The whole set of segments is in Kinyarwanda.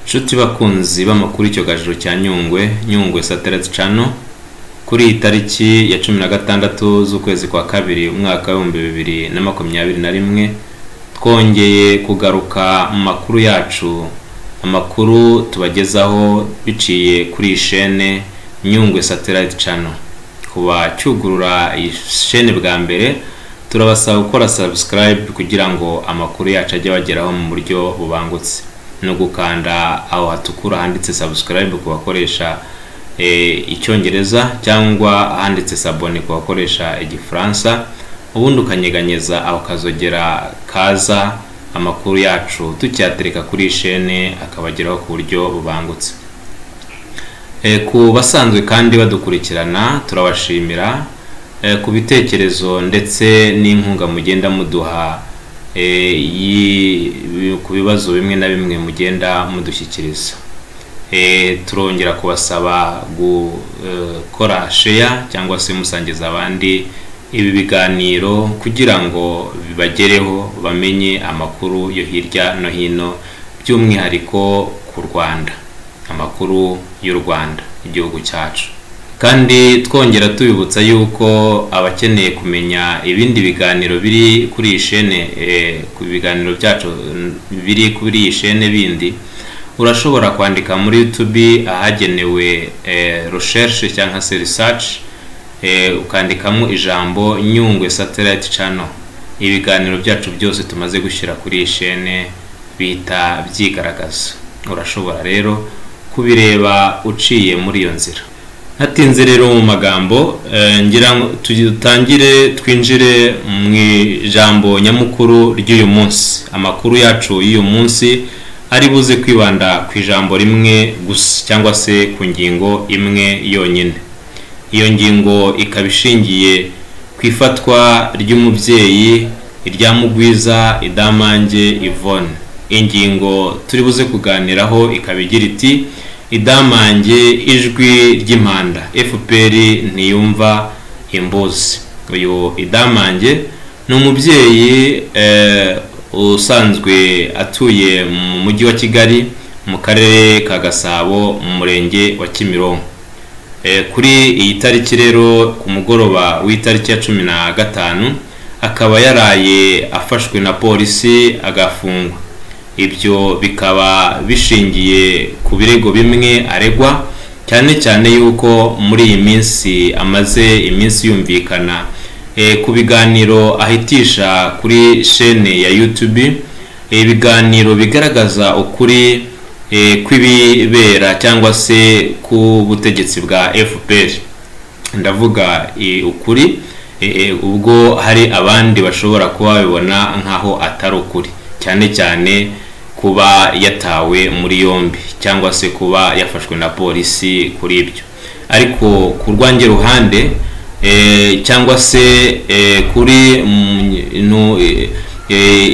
Nshuti bakunzi b'amakuru icyogajuru cya Nyungwe Satellite Channel kuri itariki ya 16 z'ukwezi kwa kabiri umwaka wa 2021 twongeye kugaruka mu makuru yacu, amakuru tubagezaho biciye kuri chaîne Nyungwe Satellite Channel. Kuba cyugurura iyi chaîne bwa mbere turabasaba gukora subscribe kugira ngo amakuru yacu ajye bageraho mu buryo bubangutse, no gukanda aho hatukura handitse subscribe ku bakoresha icyongereza cyangwa handitse s'abonner ku bakoresha igifaransa, ubundi ukanyeganyeza aho kazogera kaza amakuru yacu tucyatereka kuri chaîne akabageraho ku buryo bubangutse. Ku basanzwe kandi badukurikirana turabashimira ku bitekerezo ndetse n'inkunga mugenda muduha ku bibazo bimwe na bimwe mugenda mudushyikiriza. Turongera kubasaba gukora share cyangwa se musangiza abandi ibi biganiro kugira ngo bibagereho bamenye amakuru yo hirya no hino, by'umwihariko ku Rwanda, amakuru y'u Rwanda igihugu cyacu. Kandi twongera tubibutsa yuko abakeneye kumenya ibindi biganiro biri kuri iyi chaîne, ku biganiro byacu biri kuri iyi chaîne bindi, urashobora kwandika muri YouTube ahagenewe recherche cyangwa se research, ukandikamo ijambo Nyungwe Satellite Channel. Ibiganiro byacu byose tumaze gushyira kuri iyi chaîne bita byigaragaza. Urashobora rero kubireba uciye muri iyo nzira. Hatinze rero mu magambo, ngira tutangire twinjire mu ijambo nyamukuru ry'uyu munsi. Amakuru yacu y'uyu munsi ari buze kwibanda ku ijambo rimwe gusa cyangwa se ku ngingo imwe yonyine. Iyo ngingo ikabishingiye ku ifatwa ry'umubyeyi irya Mugwiza Idamange Yvonne. Ingingo turi buze kuganiraho ikabigira iti Idamange ijwi ry'impanda, FPR ntiyumva imbuzi. Uyu Idamange ni umubyeyi usanzwe atuye mu mujyi wa Kigali mu karere ka Gasabo mu murenge wa Kimironko. Kuri iyi tariki rero ku mugoroba w'itariki ya 15 akaba yaraye afashwe na polisi agafungwa. Ibyo bikaba bishingiye ku birego bimwe aregwa, cyane cyane yuko muri iyi minsi amaze iminsi yumvikana ku biganiro ahitisha kuri chaîne ya YouTube, ibiganiro bigaragaza ukuri kw'ibibera cyangwa se ku butegetsi bwa FPR. Ndavuga ukuri ubwo hari abandi bashobora kuba babibona nkaho atari ukuri, cyane cyane kuba yatawe muri yombi cyangwa se kuba yafashwe na polisi kuri ibyo. Ariko ku rwange ruhande cyangwa se kuri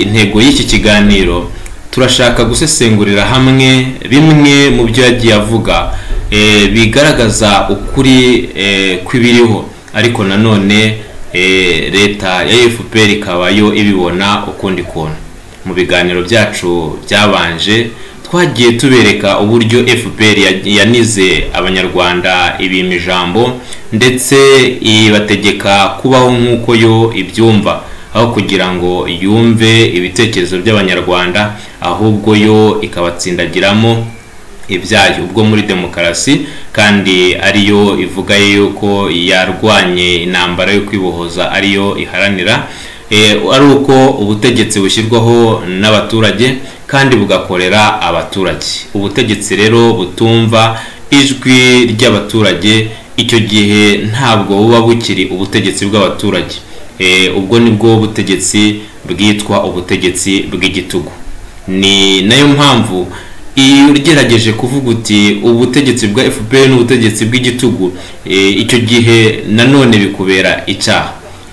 intego y'iki kiganiro, turashaka gusesengurira hamwe bimwe mu byo yagiye avuga bigaragaza ukuri kw'ibiriho, ariko nanone leta ya FPR ikaba yo ibibona ukundi kuntu. Mu biganiro byacu byabanje twagiye tubereka uburyo FPR yanize abanyarwanda ibimijambo ndetse ibategeka kubaho nk'uko yo ibyumva, aho kugira ngo yumve ibitekerezo by'abanyarwanda, ahubwo yo ikabatsindagiramo ibyayo. Ubwo muri demokarasi kandi ariyo ivuga yuko yarwanye intambara yo kwibohoza ariyo iharanira, ari uko ubutegetsi bushyirwaho n'abaturage kandi bugakorera abaturage. Ubutegetsi rero butumva ijwi ry'abaturage, icyo gihe ntabwo buba bukiri ubutegetsi bw'abaturage, ubwo nibwo butegetsi bwitwa ubutegetsi bw'igitugu. Ni nayo mpamvu iyo ugerageje kuvuga uti ubutegetsi bwa FPR n'ubutegetsi bw'igitugu, icyo gihe nanone bikubera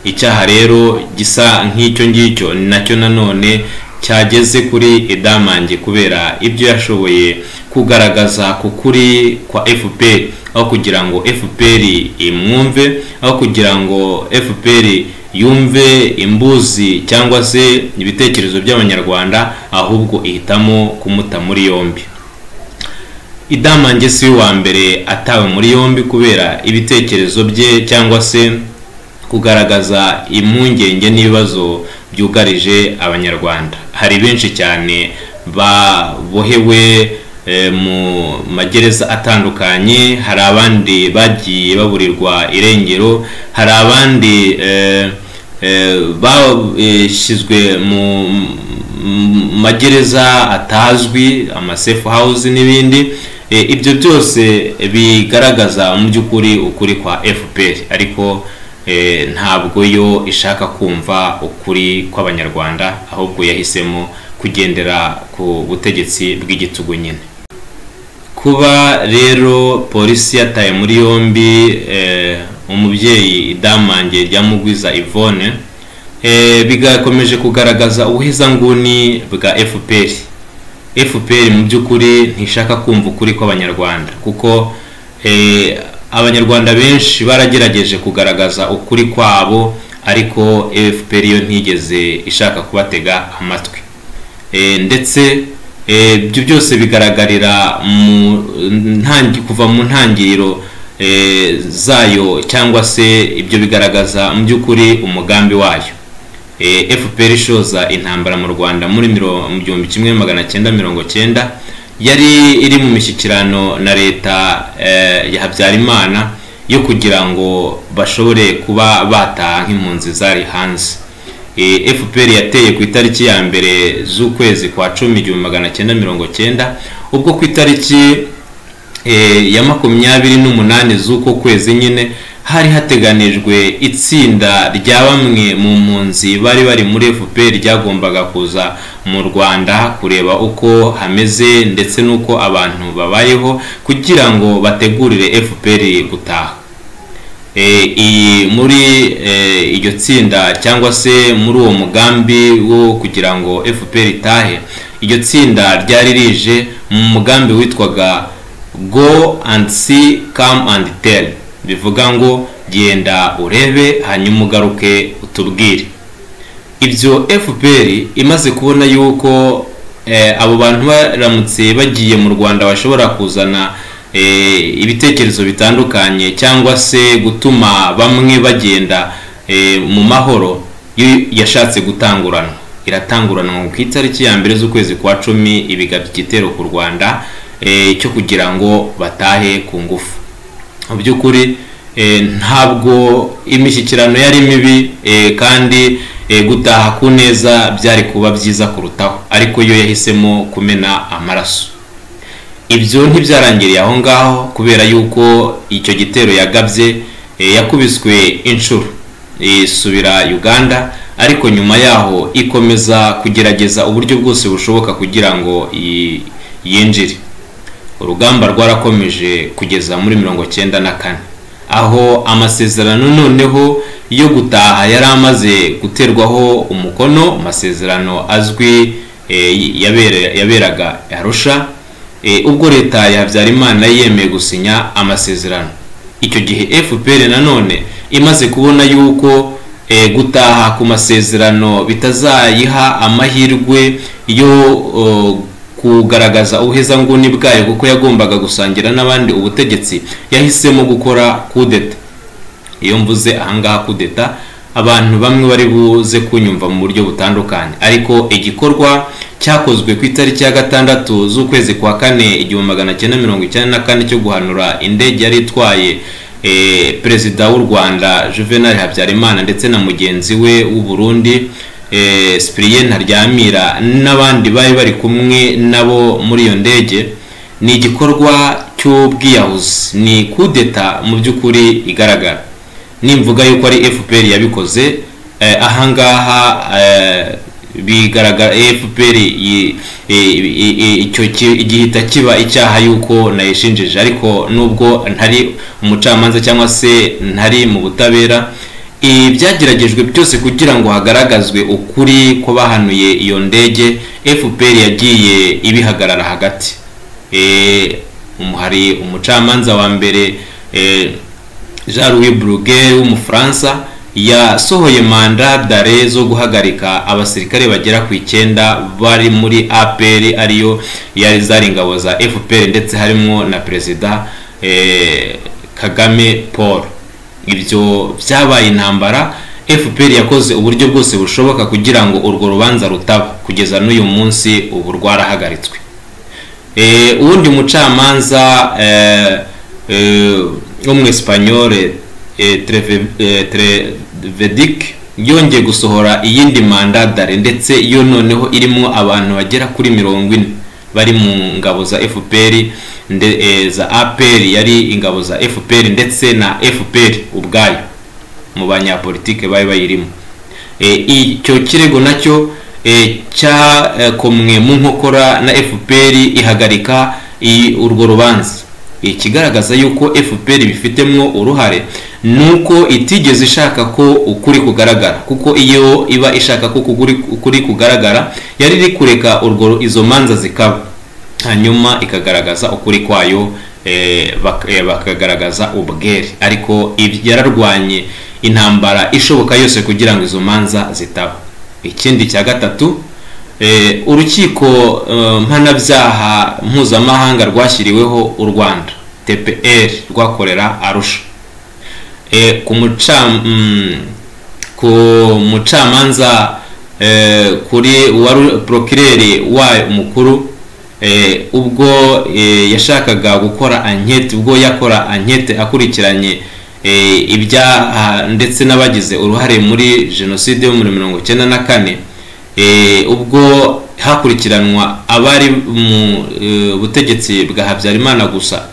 icyaha rero gisa nk'icyo ngicyo, nacyo nanone cyageze kuri Idamange kubera ibyo yashoboye kugaragaza ku kuri kwa FPR, aho kugira ngo FPR imwumve, aho kugira ngo FPR yumve imbuzi cyangwa se ibitekerezo by'abanyarwanda, ahubwo ihitamo kumuta muri yombi. Idamange si wa mbere atawe muri yombi kubera ibitekerezo bye cyangwa se kugaragaza impungenge n'ibibazo byugarije abanyarwanda. Hari benshi cyane babohewe mu magereza atandukanye, hari abandi bagiye baburirwa irengero, hari abandi bashyizwe mu magereza atazwi, amasafe house n'ibindi. Ibyo byose bigaragaza mu by'ukuri ukuri kwa FPR, ariko ntabwo yo ishaka kumva ukuri kw'abanyarwanda, ahubwo yahisemo kugendera ku butegetsi bw'igitugu nyine. Kuba rero polisi yataye muri yombi umubyeyi Idamange Ryamugwiza Yvonne bigakomeje kugaragaza ubuhezanguni bwa FPR mu by'ukuri ntishaka kumva ukuri kw'abanyarwanda, kuko abanyarwanda benshi baragerageje kugaragaza ukuri kwabo, ariko FPR yo ntigeze ishaka kubatega amatwi. Ndetse ibyo byose bigaragarira kuva mu ntangiriro zayo, cyangwa se ibyo bigaragaza mu by'ukuri umugambi wayo. FPR ishoza intambara mu Rwanda muri 1990 yari iri mu mishyikirano na leta ya Habyarimana yo kugira ngo bashobore kuba bataha nk'impunzi zari hanze. FPR yateye ku itariki ya mbere z'ukwezi kwa 10/1990, ubwo ku itariki ya 28 z'uko kwezi nyine hari hateganijwe itsinda rya bamwe mu mpunzi bari muri FPR ryagombaga kuza mu Rwanda kureba uko hameze ndetse nuko abantu babayeho kugira ngo bategurire FPR gutaha. Muri iryo tsinda cyangwa se muri uwo mugambi wo kugira ngo FPR itahe, iryo tsinda ryari rije mu mugambi witwaga Go and See, Come and Tell, bivuga ngo genda urebe hanyuma ugaruke utubwire. Ibyo FPR imaze kubona yuko abo bantu baramutse bagiye mu Rwanda bashobora kuzana ibitekerezo bitandukanye cyangwa se gutuma bamwe bagenda mu mahoro, yashatse iratanguranwa ku itariki ya mbere z'ukwezi kwa 10 ibigabye igitero ku Rwanda cyo kugira ngo batahe ku ngufu. Mu by'ukuri ntabwo imishyikirano yari mibi, kandi gutaha ku neza byari kuba byiza kurutaho, ariko yo yahisemo kumena amaraso. Ibyo ntibyarangiriye aho ngaho, kubera yuko icyo gitero yagabye yakubiswe inshuro isubira Uganda, ariko nyuma yaho ikomeza kugerageza uburyo bwose bushoboka kugira ngo yinjire. Urugamba rwarakomeje kugeza muri 1994, aho amasezerano noneho yo gutaha yari amaze guterwaho umukono. Amasezerano azwi yaberaga Arusha, ubwo leta ya Habyarimana yemeye gusinya amasezerano. Icyo gihe FPR nanone imaze kubona yuko gutaha ku masezerano bitazayiha amahirwe yo kugaragaza ubuhezanguni bwayo, kuko yagombaga gusangira n'abandi ubutegetsi, yahisemo gukora kudeta. Iyo mvuze ahangaha kudeta, abantu bamwe bari buze kunyumva mu buryo butandukanye, ariko igikorwa cyakozwe ku itariki ya 6 z'ukwezi kwa 4 1994 cyo guhanura indege yari itwaye perezida w'u Rwanda Juvenal Habyarimana ndetse na mugenzi we w'u Burundi Cyprien Ntaryamira n'abandi bari kumwe nabo muri iyo ndege, ni igikorwa cy'ubwiyahuzi, ni kudeta mu by'ukuri igaragara. Nimvuga yuko ari FPR yabikoze, ahangaha bigaragara FPR icyo igihita kiba icyaha yuko nayishinjije, ariko nubwo ntari umucamanza cyangwa se ntari mu butabera, ibyageragejwe byose kugira ngo hagaragazwe ukuri ko bahanuye iyo ndege, FPR yagiye ibihagarara hagati. Hari umucamanza wa mbere Jean Louis Bruguière w'umufaransa yasohoye manda dare zo guhagarika abasirikare bagera ku 9 bari muri APR ariyo yari zari ingabo za FPR ndetse harimo na perezida Kagame Paul. Ibyo byabaye intambara. FPR yakoze uburyo bwose bushoboka kugira ngo urwo rubanza rutaba, kugeza n'uyu munsi ubu rwarahagaritswe. Uwundi mucamanza Espanyol Trevedic yongeye gusohora iyindi manda dare ndetse yo noneho irimo abantu bagera kuri 40 bari mu ngabo za FPR za APR yari ingabo za FPR ndetse na FPR ubwayo mu banyapolitike bari bayirimo. Icyo kirego nacyo cyakomwe mu nkokora na FPR ihagarika urwo rubanza. Ikigaragaza yuko FPR bifitemo uruhare nuko itigeze ishaka ko ukuri kugaragara, kuko iyo iba ishaka ko ukuri kugaragara yari iri kureka izo manza zikaba, hanyuma ikagaragaza ukuri kwayo, bakagaragaza ubwere. Ariko yararwanye intambara ishoboka yose kugira ngo izo manza zitaba. Ikindi cya gatatu, urukiko mpanabyaha mpuzamahanga rwashyiriweho u Rwanda TPR rwakorera Arusha, ku mucamanza kuri procureur wa mukuru ubwo yashakaga gukora ankete, ubwo yakora ankete akurikiranye ibyaha ndetse n'abagize uruhare muri jenoside yo muri 1994, ubwo hakurikiranwa abari mu butegetsi bwa Habyarimana gusa.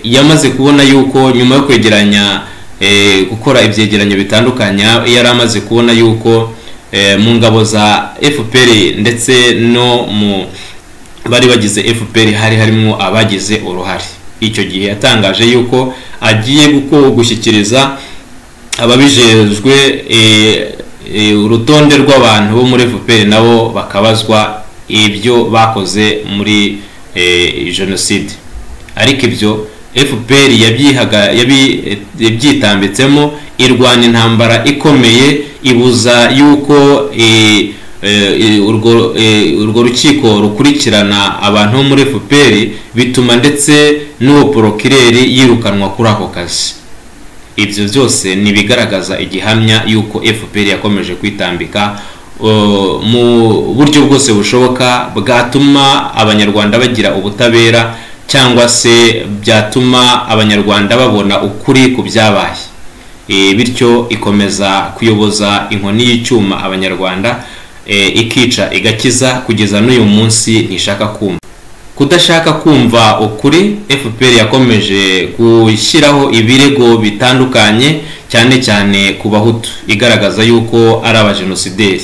Yamaze kubona yuko nyuma yo kwegeranya gukora ibyegeranyo bitandukanye, yari amaze kubona yuko mu ngabo za FPR ndetse no mu bari bagize FPR harimo abagize uruhare. Icyo gihe yatangaje yuko agiye gushyikiriza ababijejwe urutonde rw'abantu bo muri FPR nabo bakabazwa ibyo bakoze muri jenoside. Ariko ibyo FPR yabyitambitsemo, irwana intambara ikomeye, ibuza yuko urwo rukiko rukurikirana abantu bo muri FPR, bituma ndetse n'uwo procureur yirukanwa kuri ako kazi. Ibyo byose nibigaragaza igihamya yuko FPR yakomeje kwitambika mu buryo bwose bushoboka bwatuma abanyarwanda bagira ubutabera, cyangwa se byatuma abanyarwanda babona ukuri ku byabaye. Bityo ikomeza kuyoboza inkoni y'icyuma abanyarwanda, ikica igakiza kugeza n'uyu munsi ntishaka kumva. Kudashaka kumva ukuri, FPR yakomeje gushyiraho ibirego bitandukanye, cyane cyane ku Bahutu, igaragaza yuko ari abajenosideri,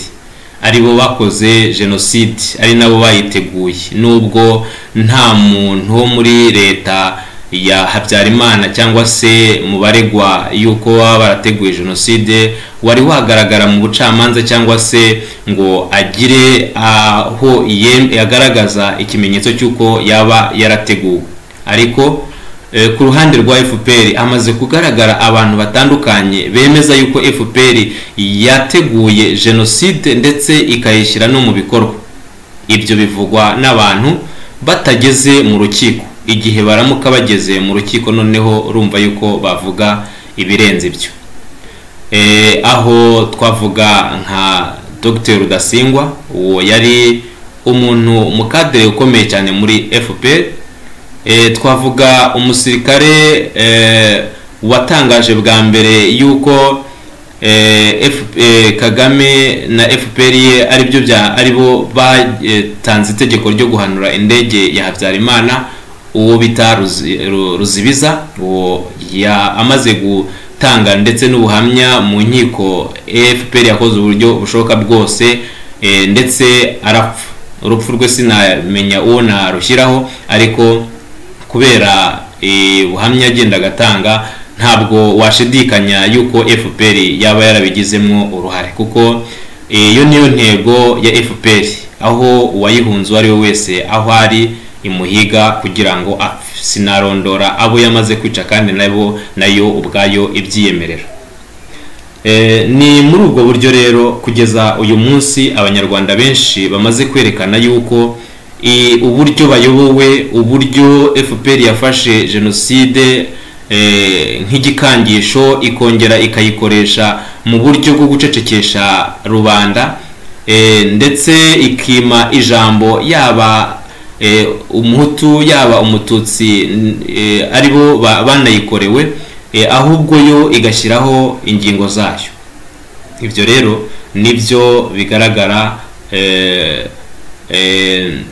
ari bo bakoze jenoside, ari nabo bayiteguye, nubwo nta muntu wo muri leta ya Habyarimana cyangwa se mu baregwa yuko baba barateguye jenoside wari wagaragara mu bucamanza cyangwa se ngo agire aho yagaragaza ikimenyetso cy'uko yaba yarateguwe. Ariko ku ruhande rwa FPR amaze kugaragara abantu batandukanye bemeza yuko FPR yateguye jenoside ndetse ikayishyira no mu bikorwa. Ibyo bivugwa n'abantu batageze mu rukiko. Igihe baramuka bageze mu rukiko noneho urumva yuko bavuga ibirenze ibyo. Aho twavuga nka Dr Rudasingwa, uwo yari umuntu mukadere ukomeye cyane muri FPR. Twavuga umusirikare watangaje bwa mbere yuko Kagame na FPR aribo batanze itegeko ryo guhanura indege ya Habyarimana, uwo bita Ruzibiza. Uwo amaze gutanga ndetse n'ubuhamya mu nkiko, FPR yakoze uburyo bushoboka bwose ndetse arapfa. Urupfu rwe sinamenya uwo narushyiraho, ariko kubera ubuhamya agenda agatanga ntabwo washidikanya yuko FPR yaba yarabigizemo uruhare, kuko iyo niyo ntego ya FPR, aho uwayihunze ari we wese aho ari imuhiga kugira ngo sinarondora abo yamaze kwica kandi nayo ubwayo ibyiyemerera. ni muri ubwo buryo rero kugeza uyu munsi abanyarwanda benshi bamaze kwerekana yuko uburyo bayobowe, uburyo FPR yafashe jenoside nk'igikangisho ikongera ikayikoresha mu buryo bwo gucecekesha rubanda, ndetse ikima ijambo yaba umuhutu yaba umututsi aribo banayikorewe, ahubwo yo igashyiraho ingingo zayo. Ibyo rero nibyo bigaragara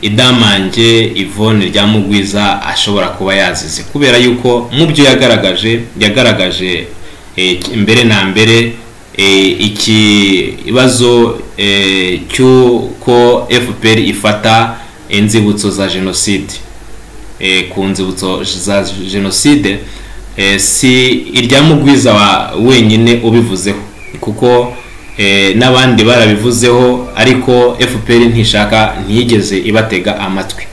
Idamange Yvonne Ryamugwiza ashobora kuba yazize, kubera yuko mu byo yagaragaje mbere na mbere ikibazo cy'uko FPR ifata inzibutso za jenoside. Ku nzibutso za jenoside si Iryamugwiza wenyine ubivuzeho, kuko n'abandi barabivuzeho, ariko FPR ntiyigeze ibatega amatwi.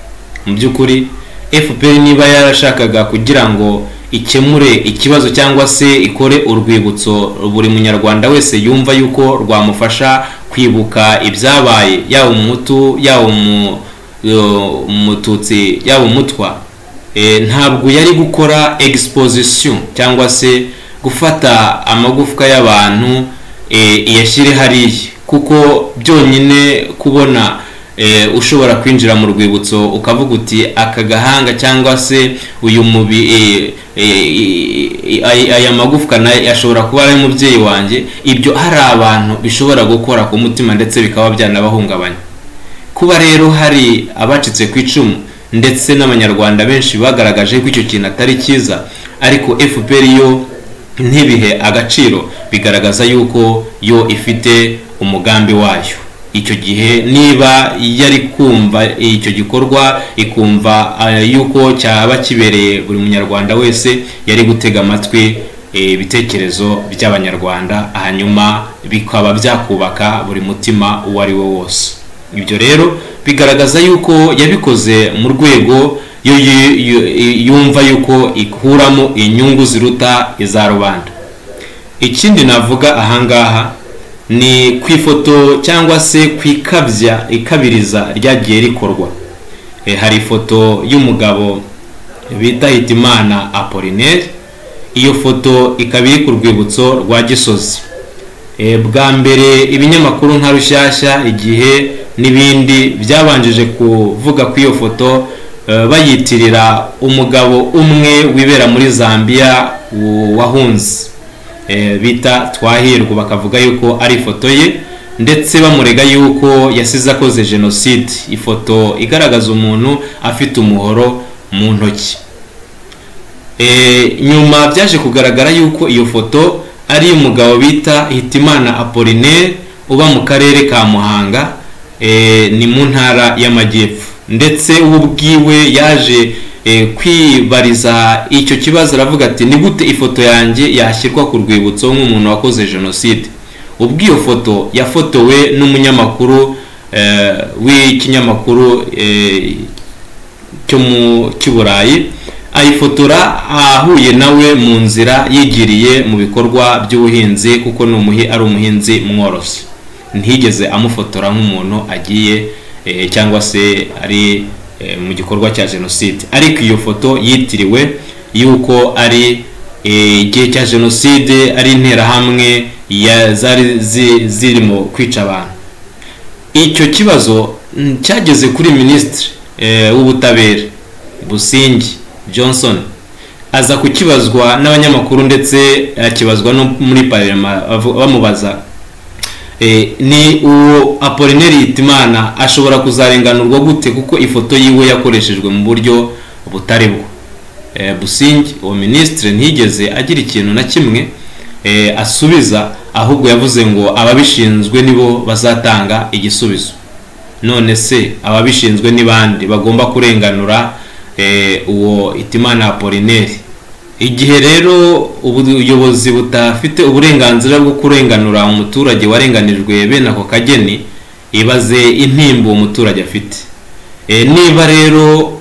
Mu by'ukuri FPR niba yarashakaga kugira ngo ikemure ikibazo cyangwa se ikore urwibutso buri munyarwanda wese yumva yuko rwamufasha kwibuka ibyabaye, yaba umuhutu yaba umututsi yaba umutwa, ntabwo yari gukora exposition cyangwa se gufata amagufwa y'abantu iyashyire hariya, kuko byonyine kubona ushobora kwinjira mu rwibutso ukavuga uti aka gahanga cyangwa se uyu aya magufwa ashobora kuba ari umubyeyi wanjye, ibyo hari abantu bishobora gukora ku mutima ndetse bikaba byanabahungabanya. Kuba rero hari abacitse ku icumu ndetse n'abanyarwanda benshi bagaragaje ko icyo kintu atari cyiza, ariko FPR yo ntibihe agaciro, bigaragaza yuko yo ifite umugambi wayo. Icyo gihe niba yari kumva icyo gikorwa ikumva yuko cyaba kibereye buri munyarwanda wese, yari gutega amatwi ibitekerezo by'abanyarwanda, hanyuma bikaba byakubaka buri mutima uwo ari wo wose. Ibyo rero bigaragaza yuko yabikoze mu rwego yumva yuko ikuramo inyungu ziruta iza rubanda. Ikindi navuga ahangaha ni ku ifoto cyangwa se ikabiriza ryagiye rikorwa. Hari ifoto y'umugabo bita Hitimana Apollinaire. Iyo foto ikaba iri ku rwibutso rwa Gisozi. Bwa mbere ibinyamakuru nka Rushyashya, Igihe n'ibindi byabanjije kuvuga ku iyo foto bayitirira umugabo umwe wibera muri Zambia wahunze bita Twahirwa, bakavuga yuko ari ifoto ye, ndetse bamurega yuko yasize akoze jenoside. Ifoto igaragaza umuntu afite umuhoro mu ntoki. Nyuma byaje kugaragara yuko iyo foto ari umugabo bita Hitimana Apollinaire uba mu karere ka Muhanga, ni mu ntara y'Amajyepfo, ndetse ubwiwe yaje kwibariza icyo kibazo, aravuga ati ni gute ifoto yanjye yashyirwa ku rwibutso nk'umuntu wakoze jenoside. Ubwiyo foto yafotowe n'umunyamakuru w'ikinyamakuru cyo mu Burayi, ayifotora ahuye nawe mu nzira yigiriye mu bikorwa by'ubuhinzi, kuko ari umuhinzi mworozi. Ntigeze amufotora nk'umuntu agiye cyangwa se ari mu gikorwa cya jenoside, ariko iyo foto yitiriwe yuko ari igihe cya jenoside, ari interahamwe zari zirimo kwica abantu. Icyo kibazo cyageze kuri Minisitiri w'Ubutabera Busingye Johnson, aza kukibazwa n'abanyamakuru ndetse akibazwa no muri Parlement, bamubaza ni uwo Apollinaire Hitimana ashobora kuzarenganurwa gute kuko ifoto yiwe yakoreshejwe mu buryo butari bwo. Busingye uwo Minisitiri ntiyigeze agira ikintu na kimwe asubiza, ahubwo yavuze ngo ababishinzwe nibo bazatanga igisubizo. None se ababishinzwe n'ibandi bagomba kurenganura uwo Hitimana Apollinaire? Igihe rero ubuyobozi butafite uburenganzira bwo kurenganura umuturage warenganijwe bene ako kageni, ibaze intimba uwo muturage afite. Niba rero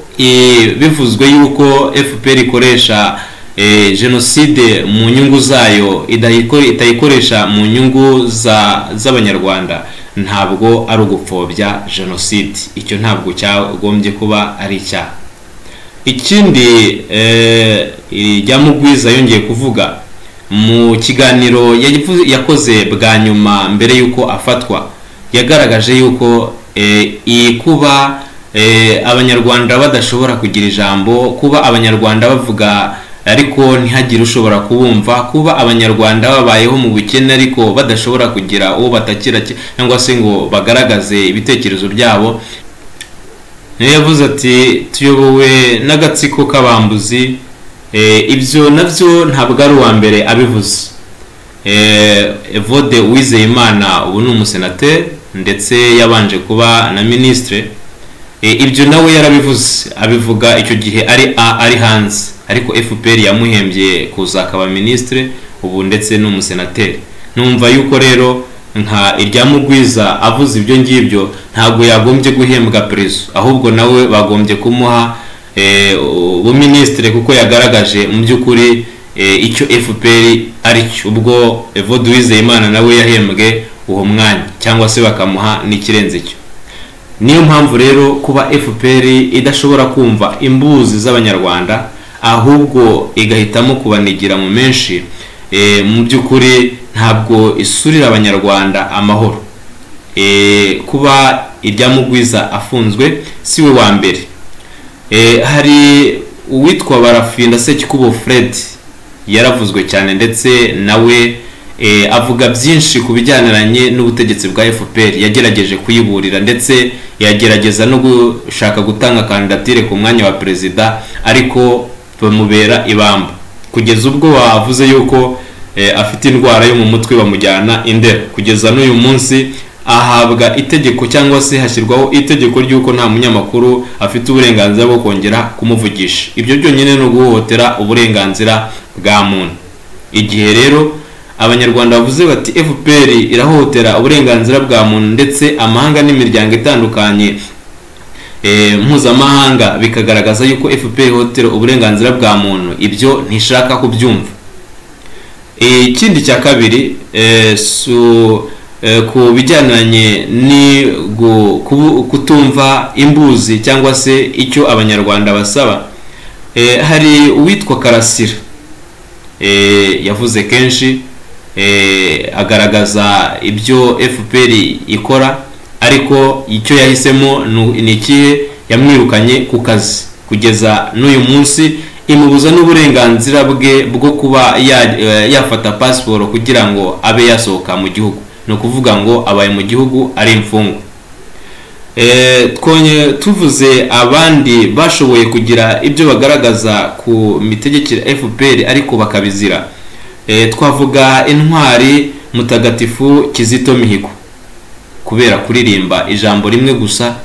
bivuzwe yuko FPR ikoresha jenoside mu nyungu zayo itayikoresha mu nyungu z'abanyarwanda ntabwo ari ugupfobya jenoside. Icyo ntabwo cyagombye kuba ari icyaha. Ikindi Ryamugwiza yongeye kuvuga mu kiganiro yakoze bwa nyuma mbere yuko afatwa, yagaragaje yuko kuba abanyarwanda badashobora kugira ijambo, kuba abanyarwanda bavuga ariko ntihagire ushobora kubumva, kuba abanyarwanda babayeho mu bukene ariko badashobora kugira uwo batakira cyangwa se ngo bagaragaze ibitekerezo byabo. Yavuze ati tuyobowe n'agatsiko k'abambuzi. Ibyo nabyo ntabwo ari uwa mbere abivuze. Evode Uwizeyimana ubu ni umusenateri ndetse yabanje kuba na ministre. Ibyo nawe yarabivuze, abivuga icyo gihe ari hanze, ariko FPR yamuhembye kuza akaba ministre ubu ndetse n'umusenateri. Numva yuko rero nka Ryamugwiza avuze ibyo ngibyo ntabwo yagombye guhembwa prezo, ahubwo nawe bagombye kumuha ubuministre kuko yagaragaje mu by'ukuri icyo FPR ari cyo. Ubwo Evode Uwizeyimana nawe yahembwe uwo mwanya cyangwa se bakamuha n'ikirenze cyo. Niyo mpamvu rero kuba FPR idashobora kumva imbuzi z'abanyarwanda ahubwo igahitamo kubanigira mu menshi, mu by'ukuri ntabwo isurira abanyarwanda amahoro. Kuba Ryamugwiza afunzwe siwe wa mbere. Hari uwitwa Barafinda Sekikubo Fred yaravuzwe cyane ndetse nawe avuga byinshi ku bijyaniranye n'ubutegetsi bwa FPR. Yagerageje kuyiburira ndetse yagerageza no gushaka gutanga kandidatire ku mwanya wa perezida, ariko bamubera ibamba kugeza ubwo bavuze yuko afite indwara yo mu mutwe bamujyana Indera. Kugeza n'uyu munsi ahabwa itegeko cyangwa se hashyirwaho itegeko ry'uko nta munyamakuru afite uburenganzira bwo kongera kumuvugisha. Ibyo byonyine no guhohotera uburenganzira bwa muntu. Igihe rero abanyarwanda bavuze bati FPR irahohotera uburenganzira bwa muntu ndetse amahanga n'imiryango itandukanye mpuzamahanga bikagaragaza yuko FPR ihohotera uburenganzira bwa muntu, ibyo ntishaka kubyumva. Ikindi cya kabiri ku bijyananye ni kutumva imbuzi cyangwa se icyo abanyarwanda basaba, hari uwitwa Karasira yavuze kenshi, agaragaza ibyo FPR ikora, ariko icyo yahisemo ni ikihe? Yamwirukanye ku kazi kugeza n'uyu munsi, imubuza n'uburenganzira bwe bwo kuba yafata pasiporo kugira ngo abe yasohoka mu gihugu. No kuvuga ngo abaye mu gihugu ari imfungwa. Tuvuze abandi bashoboye kugira ibyo bagaragaza ku mitegekere FPR ariko bakabizira, twavuga intwari mutagatifu Kizito Mihigo kubera kuririmba ijambo rimwe gusa,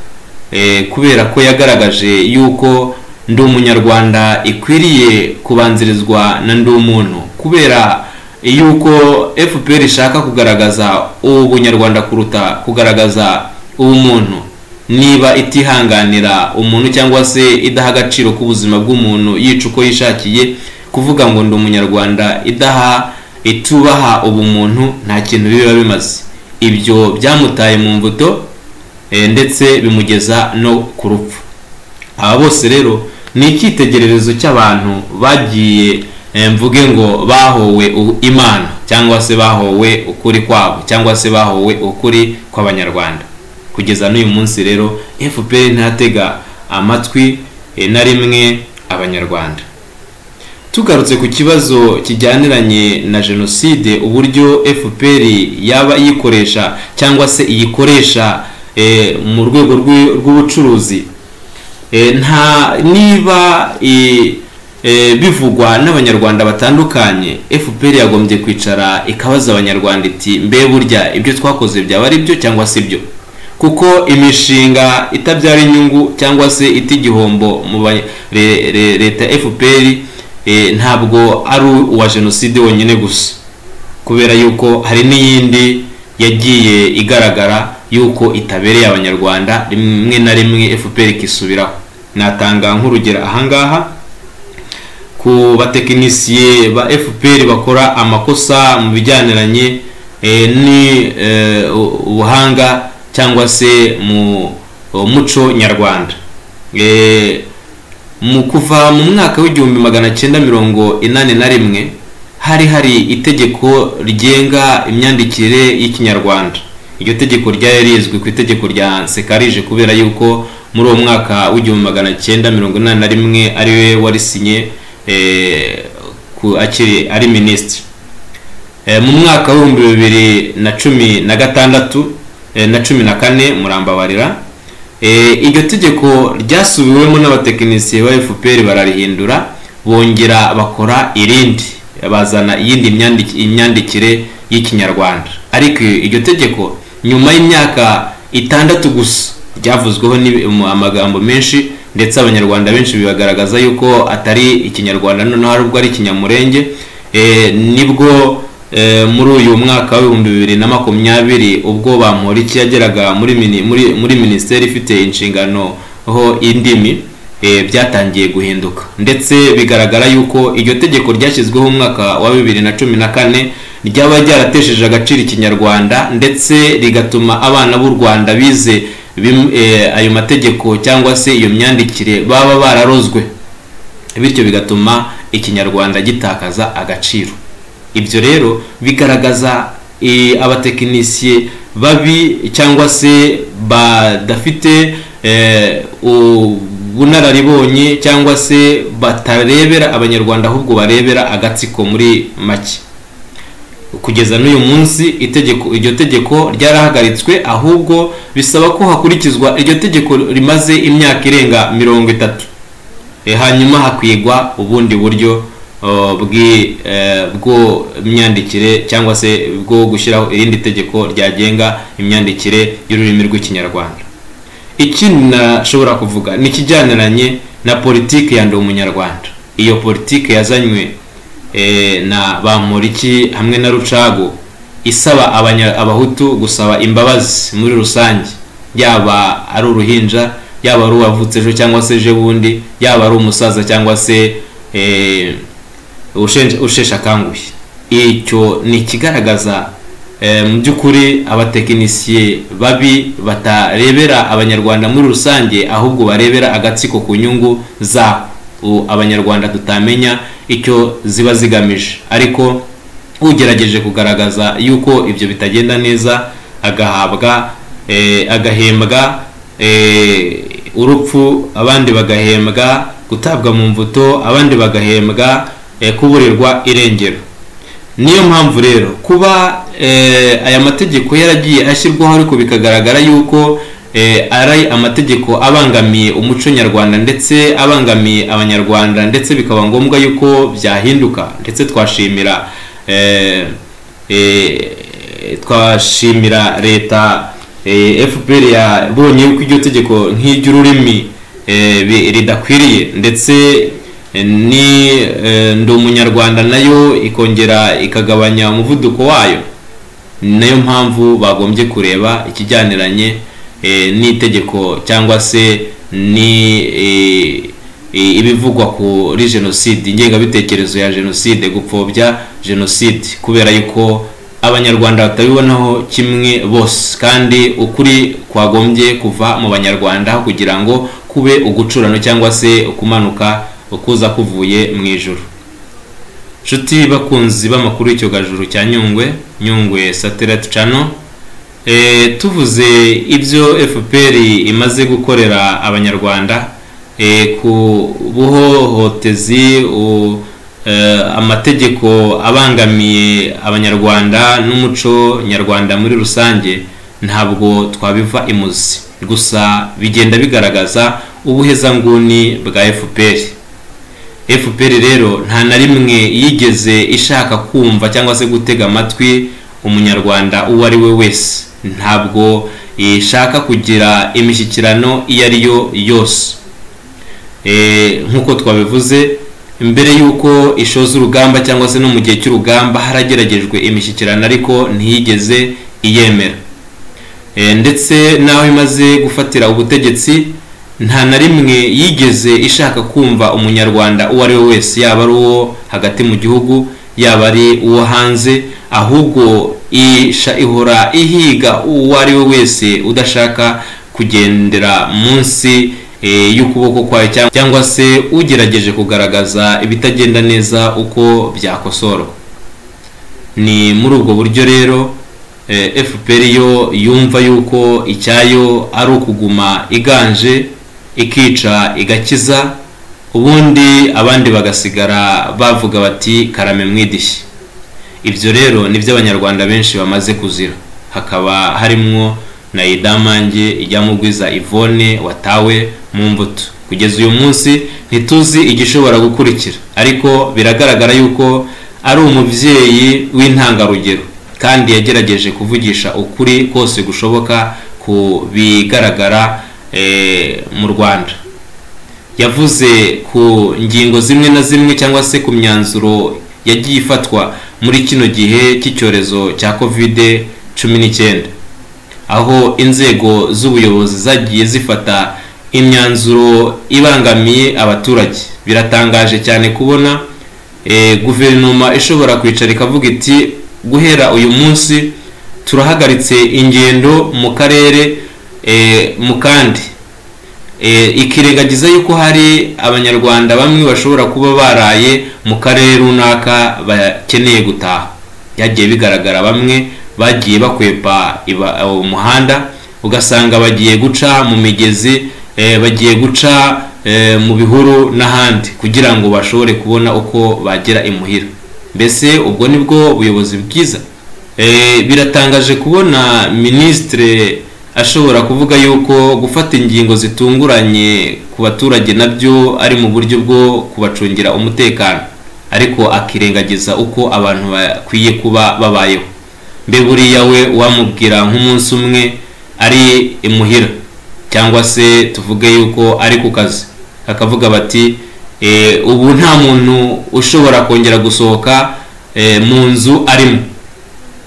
kubera ko yagaragaje yuko ndi umunyarwanda ikwiriye kubanzirizwa na ndi umuntu, kubera yuko FPR ishaka kugaragaza ubunyarwanda kuruta kugaragaza ubumuntu. Niba itihanganira umuntu cyangwa se idaha agaciro k'ubuzima bw'umuntu yica uko yishakiye, kuvuga ngo ndi umunyarwanda itubaha ubumuntu, nta kintu biba bimaze. Ibyo byamutaye mu mbuto ndetse bimugeza no ku rupfu. Aba bose rero ni icyitegererezo cy'abantu bagiye mvuge ngo bahowe Imana cyangwa se bahowe ukuri kwabo cyangwa se bahowe ukuri kw'abanyarwanda. Kugeza n'uyu munsi rero FPR ntatega amatwi na rimwe abanyarwanda. Tugarutse ku kibazo kijyaniranye na jenoside, uburyo FPR yaba yikoresha cyangwa se iyikoresha mu rwego rw'ubucuruzi, niba bivugwa n'abanyarwanda batandukanye, FPR yagombye kwicara ikabaza abanyarwanda iti mbe burya ibyo twakoze byaba ari byo cyangwa se byo? Kuko imishinga itabyara inyungu cyangwa se igihombo mu leta FPR ntabwo ari uwa jenoside wonyine gusa, kubera yuko hari n'iyindi yagiye igaragara yuko itabereye abanyarwanda, rimwe na rimwe FPR kisubiraho. Natanga nk'urugero ahangaha, ku batekinisiye ba FPR bakora amakosa mu bijyaniranye ni ubuhanga cyangwa se mu muco nyarwanda. Mu kuva mu mwaka w'1981 hari itegeko rigenga imyandikire y'Ikinyarwanda. Iryo tegeko ryari rizwi ku itegeko rya Nsekarije kubera yuko muri uwo mwaka w'1981 ari we warisinye akiri ari minisitiri. Mu mwaka w'2016 na 14 murambabarira, iryo tegeko ryasubiwemo n'abatekinisiye ba FPR bararihindura, bongera bakora irindi, bazana iyindi imyandikire y'Ikinyarwanda. Ariko iryo tegeko nyuma y'imyaka 6 gusa ryavuzweho amagambo menshi, ndetse abanyarwanda benshi bibagaragaza yuko atari Ikinyarwanda noneho ahubwo ari Ikinyamurenge. Nibwo muri uyu mwaka wa 2020 ubwo Bamporiki yageraga muri minisiteri ifite inshingano ho indimi, byatangiye guhinduka, ndetse bigaragara yuko iryo tegeko ryashyizweho mu mwaka wa 2014 ryaba ryaratesheje agaciro Ikinyarwanda, ndetse rigatuma abana b'u Rwanda bize ayo mategeko cyangwa se iyo myandikire baba bararozwe, bityo bigatuma Ikinyarwanda gitakaza agaciro. Ibyo rero bigaragaza abatekinisiye babi cyangwa se badafite ubunararibonye cyangwa se batarebera abanyarwanda ahubwo barebera agatsiko muri make. Kugeza n'uyu munsi iryo tegeko ryarahagaritswe, ahubwo bisaba ko hakurikizwa iryo tegeko rimaze imyaka irenga 30, hanyuma hakwigwa ubundi buryo bwo myandikire cyangwa se bwo gushyiraho irindi tegeko ryagenga imyandikire y'ururimi rw'Ikinyarwanda. Ikindi nashobora kuvuga ni kijyaniranye na politiki ya Ndi Umunyarwanda. Iyo politiki yazanywe na Bamporiki hamwe na Rucago, isaba abahutu gusaba imbabazi muri rusange, yaba ari uruhinja, yaba ari uwavutse ejo cyangwa se ejo bundi, yaba ari umusaza cyangwa se usheshe akanguhe. Icyo ni kigaragaza mu by'ukuri abatekinisiye babi batarebera abanyarwanda muri rusange, ahubwo barebera agatsiko ku nyungu zabo abanyarwanda tutamenya icyo ziba zigamije. Ariko ugerageje kugaragaza yuko ibyo bitagenda neza, agahembwa urupfu, abandi bagahembwa gutabwa mu mvuto, abandi bagahembwa kuburirwa irengero. Niyo mpamvu rero kuba aya mategeko yaragiye ashyirwaho, ariko bikagaragara yuko ari amategeko abangamiye umuco nyarwanda ndetse abangamiye abanyarwanda, ndetse bikaba ngombwa yuko byahinduka. Ndetse twashimira leta FPR yabonye yuko iryo tegeko nk'iry'ururimi ridakwiriye, ndetse ni Ndi Umunyarwanda nayo ikongera ikagabanya umuvuduko wayo. Nayo mpamvu bagombye kureba ikijyaniranye n'itegeko cyangwa se ni ibivugwa kuri jenoside, ingengabitekerezo ya jenoside, gupfobya jenoside, kubera yuko abanyarwanda batabibonaho kimwe bose, kandi ukuri kwagombye kuva mu banyarwanda kugira ngo kube ugucurano cyangwa se ukumanuka ukuza kuvuye mu ijuru. Nshuti bakunzi b'amakuru y'icyogajuru cya Nyungwe Satellite Channel, tuvuze ibyo FPR imaze gukorera abanyarwanda ku buhohotezi, amategeko abangamiye abanyarwanda n'umuco nyarwanda muri rusange, ntabwo twabiva imuzi, gusa bigenda bigaragaza ubuhezanguni bwa FPR. FPR rero nta na rimwe yigeze ishaka kumva cyangwa se gutega amatwi umunyarwanda uwo ari we wese. Ntabwo ishaka kugira imishyikirano iyo ari yo yose. Nkuko twabivuze mbere yuko ishoza urugamba cyangwa se no mu gihe cy'urugamba harageragejwe imishyikirano, ariko ntiyigeze iyemera. Ndetse naho imaze gufatira ubutegetsi nta na rimwe yigeze ishaka kumva umunyarwanda uwo ari we wese, yaba ari uwo hagati mu gihugu yaba ari uwo hanze, ahubwo ihora ihiga uwo ari we wese udashaka kugendera munsi y'ukuboko kwayo cyangwa se ugerageje kugaragaza ibitagenda neza uko byakosorwa. Ni muri ubwo buryo rero FPR yo yumva yuko icyayo ari ukuguma iganje, ikica igakiza, ubundi abandi bagasigara bavuga bati karame mwidishye. Ibyo rero nibyo abanyarwanda benshi bamaze kuzira. Hakaba harimwo na Idamange Ijyamugwiza Yvonne watawe mu mbuto. Kugeza uyu munsi ntituzi igishobora gukurikira, ariko biragaragara yuko ari umubyeyi w'intangarugero kandi yagerageje kuvugisha ukuri kose gushoboka ku bigaragara mu Rwanda. Yavuze ku ngingo zimwe na zimwe cyangwa se ku myanzuro yagiye ifatwa muri kino gihe cy'icyorezo cya COVID-19, aho inzego z'ubuyobozi zagiye zifata imyanzuro ibangamiye abaturage. Biratangaje cyane kubona guverinoma ishobora kwicara ikavuga iti guhera uyu munsi turahagaritse ingendo mu karere mu kandi, ikirengagiza yuko hari abanyarwanda bamwe bashobora kuba baraye mu karere runaka bakeneye gutaha. Byagiye bigaragara bamwe bagiye bakwepa umuhanda, ugasanga bagiye guca mu migezi, bagiye guca mu bihuru n'ahandi kugira ngo bashobore kubona uko bagera imuhira. Mbese ubwo nibwo buyobozi bwiza? Biratangaje kubona ministre ashobora kuvuga yuko gufata ingingo zitunguranye ku baturage nabyo ari mu buryo bwo kubacungira umutekano, ariko akirengagiza uko abantu bakwiye kuba babayeho. Mbe buriya we wamubwira nk'umunsi umwe ari imuhira, cyangwa se tuvuge yuko ari ku kazi, akavuga bati ubu nta muntu ushobora kongera gusohoka mu nzu arimo,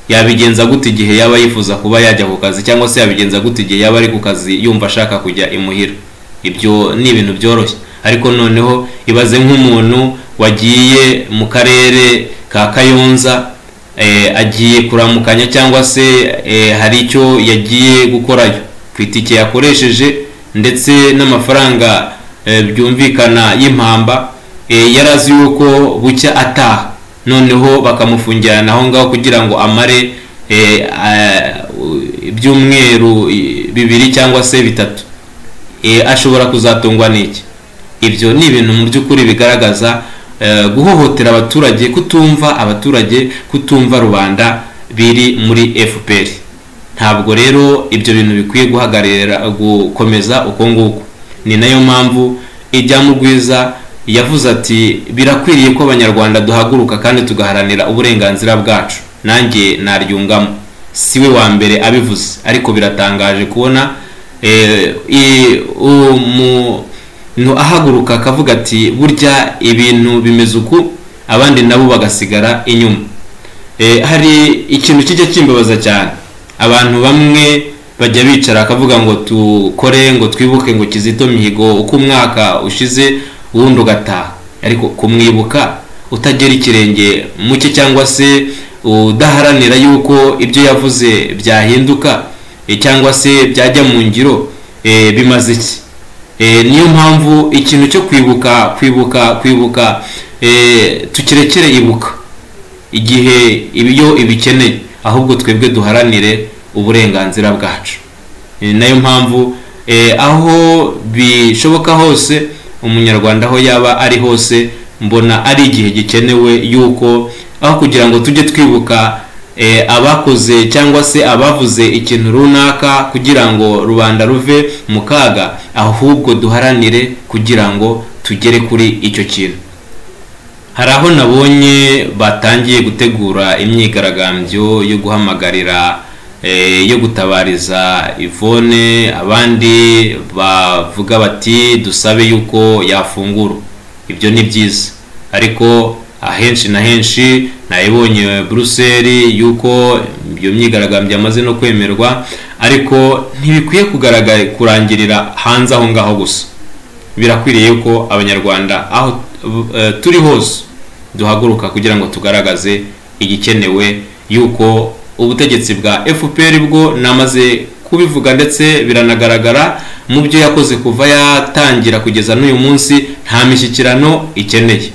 yabigenza gute igihe yaba yifuza kuba yajya ku kazi, cyangwa se yabigenza gute igihe yaba ari ku kazi yumva ashaka kujya imuhira? Ibyo ni ibintu byoroshye, ariko noneho ibaze nk'umuntu wagiye mu karere ka Kayonza, agiye kuramukanya cyangwa se hari icyo yagiye gukorayo, ku itike yakoresheje ndetse n'amafaranga byumvikana y'impamba, yarazi yuko bucya ataha, noneho bakamufungirana aho ngaho kugira ngo amare ibyumweru 2 cyangwa se 3, ashobora kuzatungwa n'iki? Ibyo ni ibintu mu by'ukuri bigaragaza guhohotera abaturage, kutumva abaturage, kutumva rubanda biri muri FPR. Ntabwo rero ibyo bintu bikwiye gukomeza uko nguko. Ni nayo mpamvu Ijyamugwiza yavuze ati birakwiriye ko abanyarwanda duhaguruka kandi tugaharanira uburenganzira bwacu. Nanjye naryungamo, siwe wa mbere abivuze, ariko biratangaje kubona umuntu ahaguruka akavuga ati burya ibintu bimeze uku, abandi nabo bagasigara inyuma. Hari ikintu kijya kimbabaza cyane, abantu bamwe bajya bicara akavuga ngo tukore, ngo twibuke ngo Kizito Mihigo uko umwaka ushize ubundi ugataha, ariko kumwibuka utagera ikirenge muke cyangwa se udaharanira yuko ibyo yavuze byahinduka cyangwa se byajya mu ngiro, bimaze iki? Niyo mpamvu ikintu cyo kwibuka tukirekere ibuka igihe ibyo ibikeneye, ahubwo twebwe duharanire uburenganzira bwacu. Nayo mpamvu aho bishoboka hose, umunyarwanda aho yaba ari hose, mbona ari igihe gikenewe yuko aho kugira ngo tujye twibuka abakoze cyangwa se abavuze ikintu runaka kugira ngo rubanda ruve mu kaga, ahubwo duharanire kugira ngo tugere kuri icyo kintu. Hari aho nabonye batangiye gutegura imyigaragambyo yo guhamagarira yo gutabariza Yvonne, abandi bavuga bati dusabe yuko yafungura. Ibyo ni byiza, ariko ahenshi na henshi nayibonye Brussels yuko iyo myigaragambyo yamaze no kwemerwa, ariko ntibikwiye kurangirira hanze aho ngaho gusa. Birakwiriye ko abanyarwanda aho turi hose duhaguruka kugira ngo tugaragaze igikenewe, yuko ubutegetsi bwa FPR bwo namaze kubivuga ndetse biranagaragara mu byo yakoze kuva yatangira kugeza n'uyu munsi nta mishyikirano ikeneye.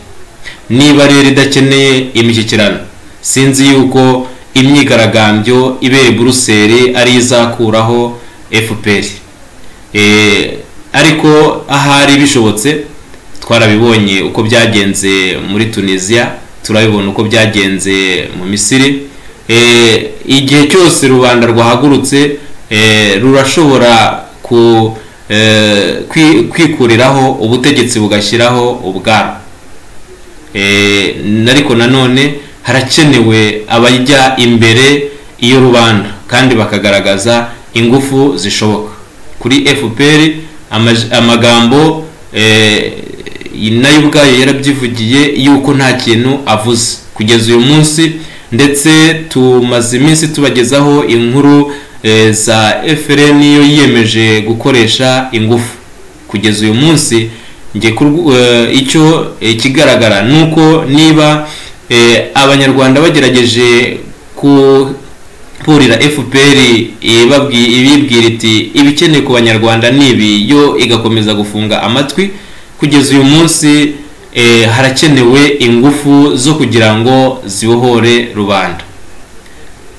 Niba rero idakeneye imishyikirano, sinzi yuko imyigaragambyo ibere Bruxelles ari izakuraho FPR. Ariko ahari bishobotse, twarabibonye uko byagenze muri Tunisia, turabibona uko byagenze mu Misiri. Igihe cyose rubanda rwahagurutse rurashobora kwikuriraho ubutegetsi bugashyiraho ubwaro. Ariko nanone harakenewe abajya imbere iyo rubanda kandi bakagaragaza ingufu zishoboka. Kuri FPR amagambo nayo ubwayo yarabyivugiye yuko nta kintu avuze kugeza uyu munsi, ndetse tumaze iminsi tubagezaho inkuru za FRN yo yiyemeje gukoresha ingufu. Kugeza uyu munsi icyo kigaragara nuko niba abanyarwanda bagerageje kurira FPR ibibwira iti ibikeneye ku banyarwanda nibi, yo igakomeza gufunga amatwi. Kugeza uyu munsi harakenewe ingufu zo kugira ngo zibohore rubanda,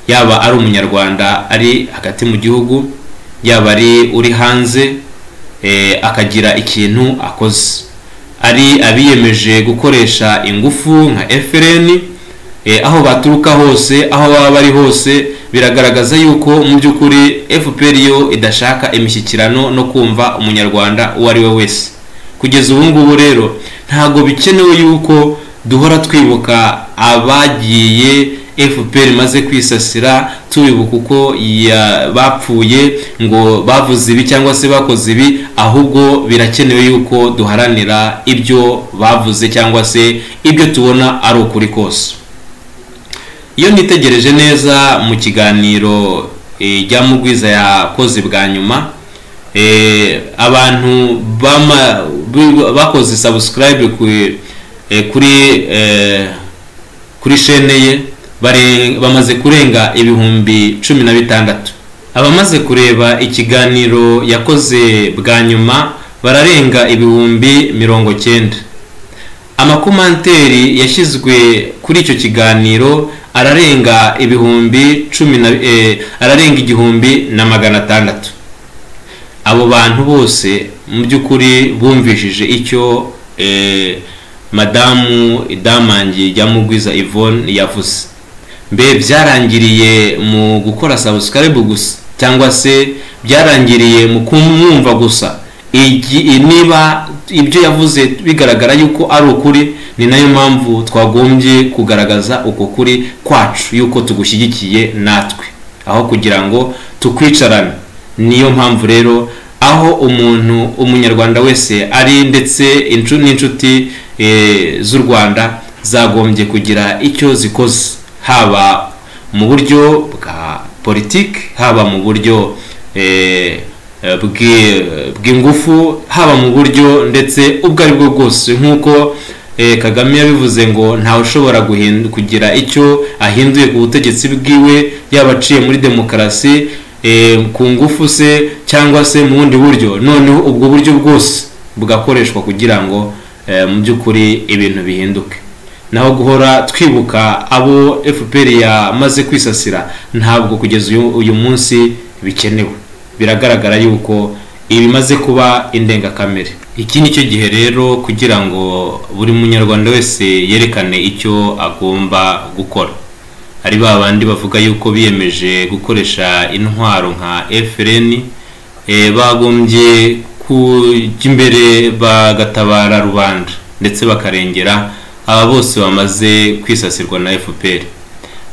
yaba ari umunyarwanda ari hagati mu gihugu, yaba ari uri hanze akagira ikintu akoze, ari abiyemeje gukoresha ingufu nka FRN aho baturuka hose, aho baba bari hose. Biragaragaza yuko mu by'ukuri FPR yo idashaka imishyikirano no kumva umunyarwanda uwo ari we wese. Kugeza ubu ngubu rero ntago bikenewe yuko duhora twibuka abagiye FPR maze kwisasira, tubibuka uko bapfuye ngo bavuze ibi cyangwa se bakoze ibi, ahubwo birakenewe yuko duharanira ibyo bavuze cyangwa se ibyo tubona ari ukuri kose. Iyo nitegereje neza mu kiganiro rya Mugwiza yakoze bwa nyuma, abantu bakoze subscribe kuri chaîne ye bamaze kurenga ibihumbi 16. Abamaze kureba ikiganiro yakoze bwa nyuma bararenga ibihumbi 90. Amakomanteri yashyizwe kuri icyo kiganiro ararenga ibihumbi 1,600. Abo bantu bose mu by'ukuri bumvishije icyo madamu Idamangi rya Mugwiza Yvonne yavuze. Mbe byarangiriye mu gukora subscribe gusa cyangwa se byarangiriye mu kumwumva gusa? Niba ibyo yavuze bigaragara yuko ari ukuri, ni nayo mpamvu twagombye kugaragaza uko kuri kwacu yuko tugushyigikiye natwe, aho kugira ngo tukwicarane. Niyo mpamvu rero aho umunyarwanda wese ari, ndetse n'inshuti z'u Rwanda zagombye kugira icyo zikoze, haba mu buryo bwa politiki, haba mu buryo bw'ingufu, haba mu buryo ndetse ubwo ari bwo bwose. Nk'uko Kagame yabivuze ngo ntawe ushobora kugira icyo ahinduye ku butegetsi bwiwe, yabaciye muri demokarasi ku ngufu se cyangwa se mu bundi buryo. Noneho ubwo buryo bwose bugakoreshwa kugira ngo mu by'ukuri ibintu bihinduke. Naho guhora twibuka abo FPR yamaze kwisasira, ntabwo kugeza uyu munsi bikenewe. Biragaragara yuko ibimaze kuba indengakamere. Iki nicyo gihe rero kugira ngo buri munyarwanda wese yerekane icyo agomba gukora. Ari babandi bavuga yuko biyemeje gukoresha intwaro nka FRN, bagombye kujya imbere bagatabara rubanda ndetse bakarengera aba bose bamaze kwisasirwa na FPR.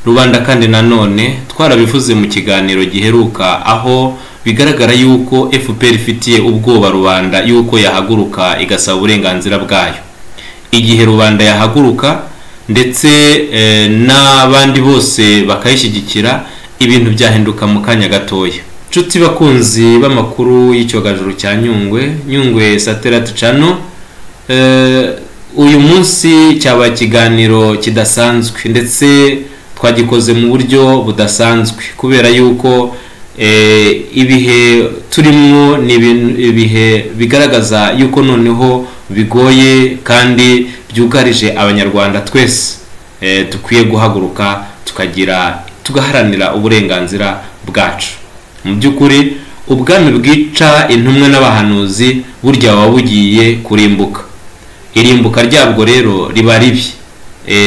Rubanda kandi nanone twarabivuze mu kiganiro giheruka, aho bigaragara yuko FPR ifitiye ubwoba rubanda yuko yahaguruka igasaba uburenganzira bwayo. Igihe rubanda yahaguruka ndetse n'abandi bose bakayishyigikira, ibintu byahinduka mu kanya gatoya. nshuti bakunzi b'amakuru y'icyogajuru cya Nyungwe Satellite Channel, uyu munsi cyaba ikiganiro kidasanzwe ndetse twagikoze mu buryo budasanzwe kubera yuko ibihe turimo ni ibihe bigaragaza yuko noneho bigoye kandi byugarije abanyarwanda twese. Dukwiye guhaguruka tugaharanira uburenganzira bwacu. Mu by'ukuri ubwami bwica intumwe n'abahanuzi burya wabugiye kurimbuka. Irimbuka ryabwo rero riba ribi.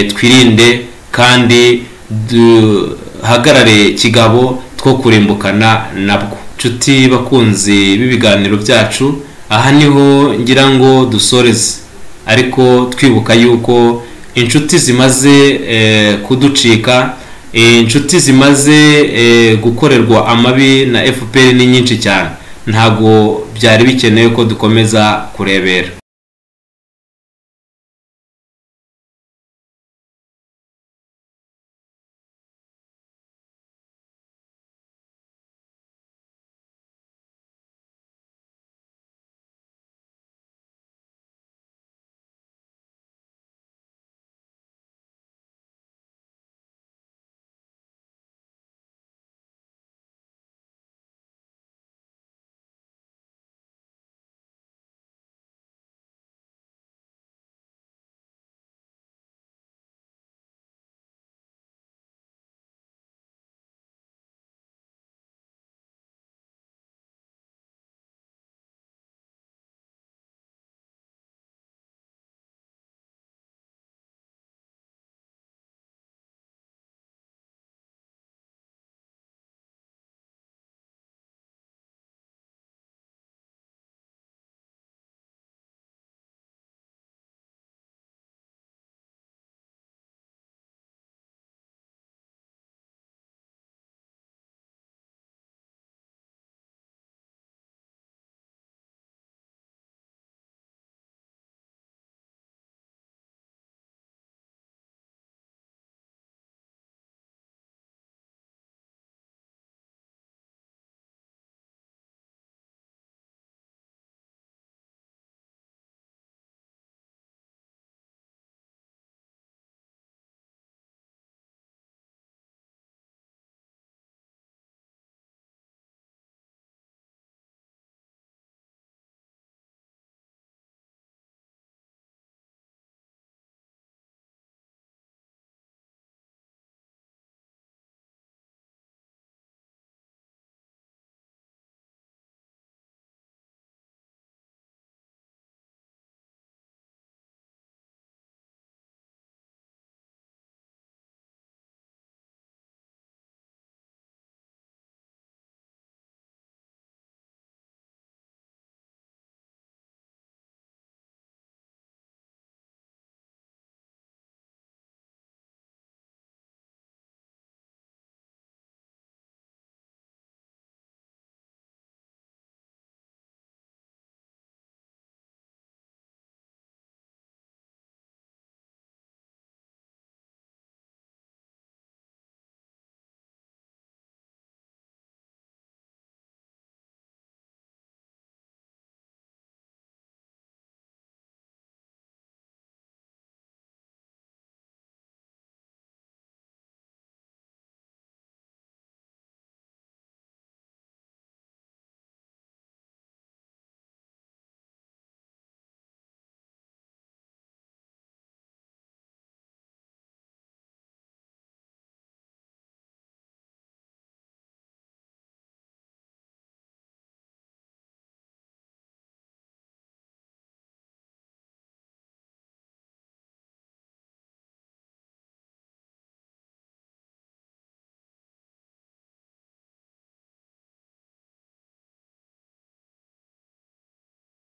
Twirinde kandi duhagarare kigabo two kurimbukana nabwo. Nshuti bakunzi b'ibiganiro byacu, aha niho ngira ngo dusoreze, ariko twibuka yuko inshuti zimaze kuducika, inshuti zimaze gukorerwa amabi na FPR ni nyinshi cyane. Ntago byari bikenewe ko dukomeza kurebera.